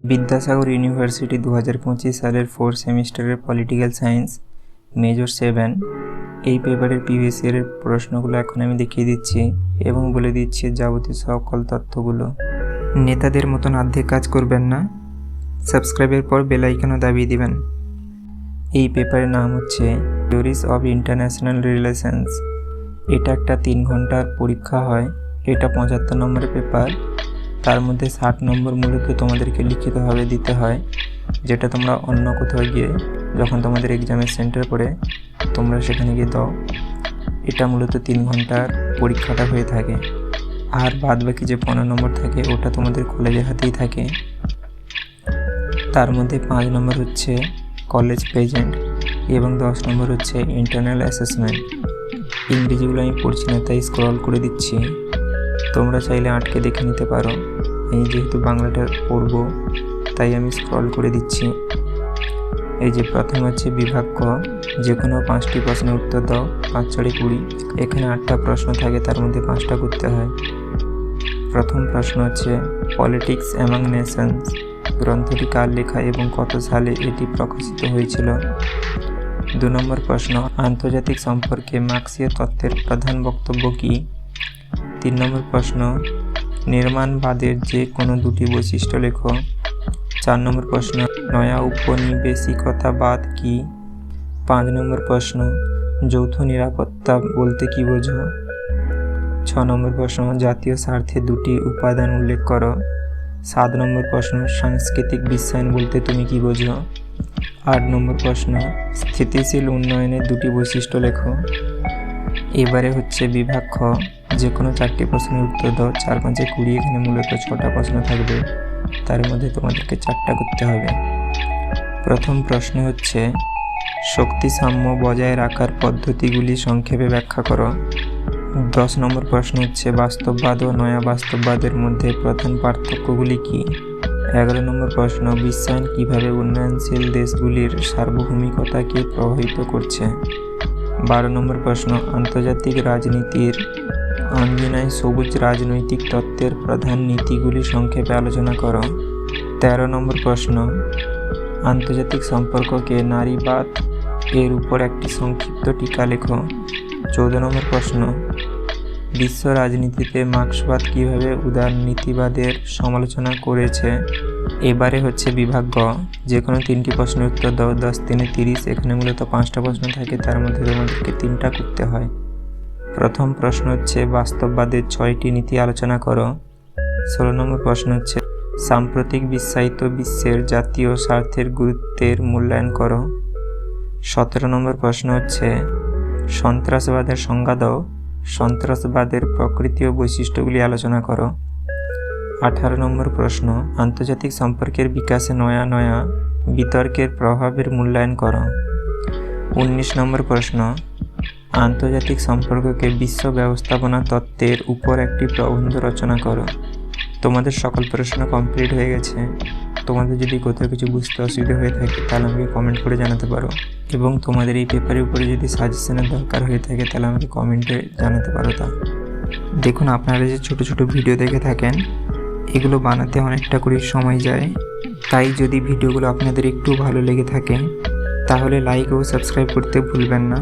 Vidyasagar university 2025 সালের 4 সেমিস্টারের political science major 7 এই পেপারের প্রিভিয়াস ইয়ারের প্রশ্নগুলো এখন আমি দেখিয়ে দিচ্ছি এবং বলে দিচ্ছি যাবতীয় সকল তথ্যগুলো। নেতাদের মতন অর্ধেক কাজ করবেন না, সাবস্ক্রাইবের পর বেল আইকনও দাবিয়ে দিবেন। এই পেপারের নাম হচ্ছে থিওরিজ অফ ইন্টারন্যাশনাল রিলেশনস। এটা একটা 3 ঘন্টার পরীক্ষা হয়। এটা 75 নম্বরের পেপার। তার মধ্যে 60 নম্বর মূলত তোমাদেরকে লিখিতভাবে দিতে হয়, যেটা তোমরা অন্য কোথাও গিয়ে যখন তোমাদের এক্সামের সেন্টার পড়ে তোমরা সেখানে গিয়ে দাও। এটা মূলত 3 ঘন্টার পরীক্ষাটা হয়ে থাকে। আর বাদ বাকি যে 15 নম্বর থাকে ওটা তোমাদের কলেজের হাতেই থাকে। তার মধ্যে 5 নম্বর হচ্ছে কলেজ প্রেজেন্ট এবং 10 নম্বর হচ্ছে ইন্টারনাল অ্যাসেসমেন্ট। ইংরেজিগুলো আমি পড়ছি না, তাই স্ক্রল করে দিচ্ছি। তোমরা চাইলে আটকে দেখে নিতে পারো। আমি যেহেতু বাংলাটা পড়বো তাই আমি স্ক্রল করে দিচ্ছি। এই যে প্রথম হচ্ছে বিভাগ ক, যে কোনো 5টি প্রশ্নের উত্তর দাও, 5 × 20। এখানে 8টা প্রশ্ন থাকে, তার মধ্যে 5টা করতে হয়। প্রথম প্রশ্ন হচ্ছে পলিটিক্স অ্যামং নেশনস গ্রন্থটি কার লেখা এবং কত সালে এটি প্রকাশিত হয়েছিল। 2 নম্বর প্রশ্ন আন্তর্জাতিক সম্পর্কে মার্ক্সীয় তত্ত্বের প্রধান বক্তব্য কী। 3 নম্বর প্রশ্ন নির্মাণবাদের যে কোনো 2টি বৈশিষ্ট্য লেখো। 4 নম্বর প্রশ্ন নয়া উপনিবেশিকতাবাদ কি। 5 নম্বর প্রশ্ন যৌথ নিরাপত্তা বলতে কী বোঝো। 6 নম্বর প্রশ্ন জাতীয় স্বার্থে 2টি উপাদান উল্লেখ করো। 7 নম্বর প্রশ্ন সাংস্কৃতিক বিশ্বায়ন বলতে তুমি কী বোঝো। 8 নম্বর প্রশ্ন স্থিতিশীল উন্নয়নের 2টি বৈশিষ্ট্য লেখো। এবারে হচ্ছে বিভাগ খ, যে কোনো 4টি প্রশ্নের উত্তর দাও। 4 × 5 = 20। এখানে মূলত 6টা প্রশ্ন থাকবে, তার মধ্যে তোমাদেরকে 4টা করতে হবে। প্রথম প্রশ্ন হচ্ছে শক্তি সাম্য বজায় রাখার পদ্ধতিগুলি সংক্ষেপে ব্যাখ্যা করো। 10 নম্বর প্রশ্ন হচ্ছে বাস্তববাদ ও নয়া বাস্তববাদের মধ্যে প্রধান পার্থক্যগুলি কী। 11 নম্বর প্রশ্ন বিশ্বায়ন কীভাবে উন্নয়নশীল দেশগুলির সার্বভৌমিকতাকে প্রভাবিত করছে। 12 নম্বর প্রশ্ন আন্তর্জাতিক রাজনীতির আঙ্গিনায় সবুজ রাজনৈতিক তত্ত্বের প্রধান নীতিগুলি সংক্ষেপে আলোচনা করো। 13 নম্বর প্রশ্ন আন্তর্জাতিক সম্পর্ককে নারীবাদ এর উপর একটি সংক্ষিপ্ত টিকা লেখো। 14 নম্বর প্রশ্ন বিশ্ব রাজনীতিতে মার্ক্সবাদ কীভাবে উদারনীতিবাদের সমালোচনা করেছে। এবারে হচ্ছে বিভাগ গ, যে কোনো 3টি প্রশ্নের উত্তর দাও। 10 × 3 = 30। এখানে মূলত 5টা প্রশ্ন থাকে, তার মধ্যে তোমাদেরকে 3টা করতে হয়। প্রথম প্রশ্ন হচ্ছে বাস্তববাদের 6টি নীতি আলোচনা করো। 16 নম্বর প্রশ্ন হচ্ছে সাম্প্রতিক বিশ্বায়িত বিশ্বের জাতীয় স্বার্থের গুরুত্বের মূল্যায়ন করো। 17 নম্বর প্রশ্ন হচ্ছে সন্ত্রাসবাদের সংজ্ঞা দাও। সন্ত্রাসবাদের প্রকৃতি ও বৈশিষ্ট্যগুলি আলোচনা করো। 18 নম্বর প্রশ্ন আন্তর্জাতিক সম্পর্কের বিকাশে নয়া নয়া বিতর্কের প্রভাবের মূল্যায়ন করো। 19 নম্বর প্রশ্ন আন্তর্জাতিক সম্পর্ককে বিশ্ব ব্যবস্থাপনা তত্ত্বের উপর একটি প্রবন্ধ রচনা করো। তোমাদের সকল প্রশ্ন কমপ্লিট হয়ে গেছে। তোমাদের যদি কোথাও কিছু বুঝতে অসুবিধা হয়ে থাকে তাহলে আমাকে কমেন্ট করে জানাতে পারো, এবং তোমাদের এই পেপারের উপরে যদি সাজেশনের দরকার হয়ে থাকে তাহলে আমাকে কমেন্টে জানাতে পারো। তা দেখুন, আপনারা যে ছোট ছোট ভিডিও দেখে থাকেন এগুলো বানাতে অনেকটা করে সময় যায়। তাই যদি ভিডিওগুলো আপনাদের একটু ভালো লেগে থাকে তাহলে লাইক ও সাবস্ক্রাইব করতে ভুলবেন না।